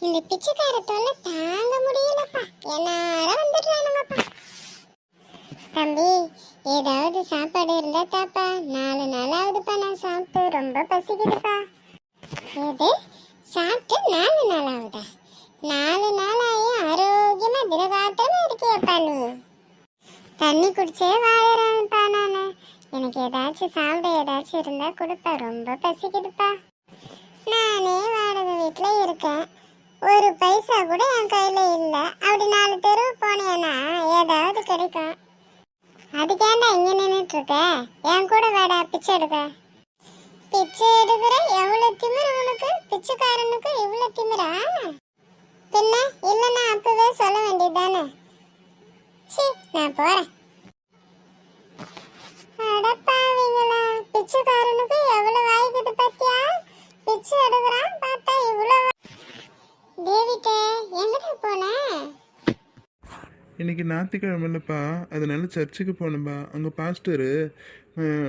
இந்த பிச்சைக்கார தொல்லை தாங்க முடியலப்பா. எல்லாரும் வந்துடுறானுங்கப்பா. தம்பி, ஏதாவது சாப்பாடு இருந்தா தாப்பா. 4 நாளாவதுப்பா நான் சாப்பிட்டு, ரொம்ப பசிக்குதுப்பா. எது சாப்பிட்டு 4 நாளாவதா? 4 நாளாயே ஆரோக்கியமா திடகாத்திரமா இருக்கியப்பா நீ. தண்ணி குடிச்சே வாழறேன்ப்பா நானு. எனக்கு ஏதாச்சும் சாப்பிட ஏதாச்சும் இருந்தா கொடுப்பா, ரொம்ப பசிக்குதுப்பா. நானே வாடகை வீட்டுல இருக்கேன். ஒரு பைசா கூட என் கையில இல்ல. அப்படி 4 தெரு போனேன்னா ஏதாவது கிடைக்கும். அதுக்கேண்டா இங்க நின்றுட்டு இருக்க? என் கூட வேடா பிச்சை எடுக்க. பிச்சை எடுக்கிற எவ்வளவு திமிரு உனக்கு? பிச்சைக்காரனுக்கு இவ்வளவு திமிரா? பின்ன இல்லைன்னா அப்பவே சொல்ல வேண்டியதுதானே. சீ, நான் போறேன். அடப்பாவீங்களா, பிச்சைக்காரனுக்கு எவ்வளவு வாய்க்குது பாத்தியா? பிச்சை எடுக்கிறான் பார்த்தா இவ்வளவு. தேவிட்ட எங்கடா போன? இன்னைக்கு ஞாயிற்றுக்கிழமைலப்பா, அதனால சர்ச்சுக்கு போனப்பா. அங்கே பாஸ்டரு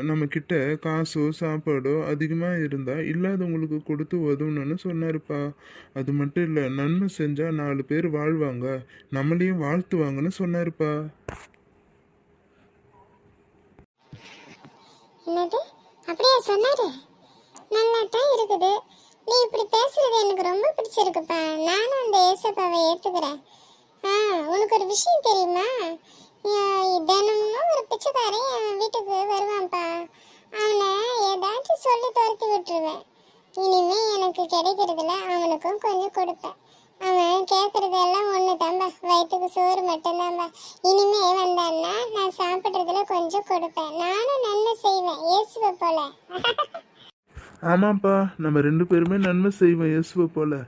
நம்ம கிட்ட காசோ சாப்பாடோ அதிகமாக இருந்தால் இல்லாதவங்களுக்கு கொடுத்து உதவணும்னு சொன்னாருப்பா. அது மட்டும் இல்லை, நன்மை செஞ்சால் 4 பேர் வாழ்வாங்க, நம்மளையும் வாழ்த்துவாங்கன்னு சொன்னாருப்பா. என்னது, அப்படியே சொன்னாரு? நல்லா தான் இருக்குது. நீ இப்படி பேசுறது எனக்கு ரொம்ப பிடிச்சிருக்குப்பா. நானும் அந்த ஏசப்பாவை ஏத்துக்கிறேன். உனக்கு ஒரு விஷயம் தெரியுமா? தினமும் ஒரு பிச்சைக்காரன் என் வீட்டுக்கு வருவான்ப்பா. அவனை ஏதாச்சும் சொல்லி துரத்தி விட்டுருவேன். இனிமே எனக்கு கிடைக்கிறதுல அவனுக்கும் கொஞ்சம் கொடுப்பேன். அவன் கேட்கறதெல்லாம் ஒன்று தான்பா, வயிற்றுக்கு சோறு மட்டும்தான்பா. இனிமே வந்தான்னா நான் சாப்பிட்றதுல கொஞ்சம் கொடுப்பேன். நானும் நன்மை செய்வேன், இயேசுவை போல. ஆமாப்பா, நம்ம 2 பேருமே நன்மை செய்வோம் இயேசுவை போல.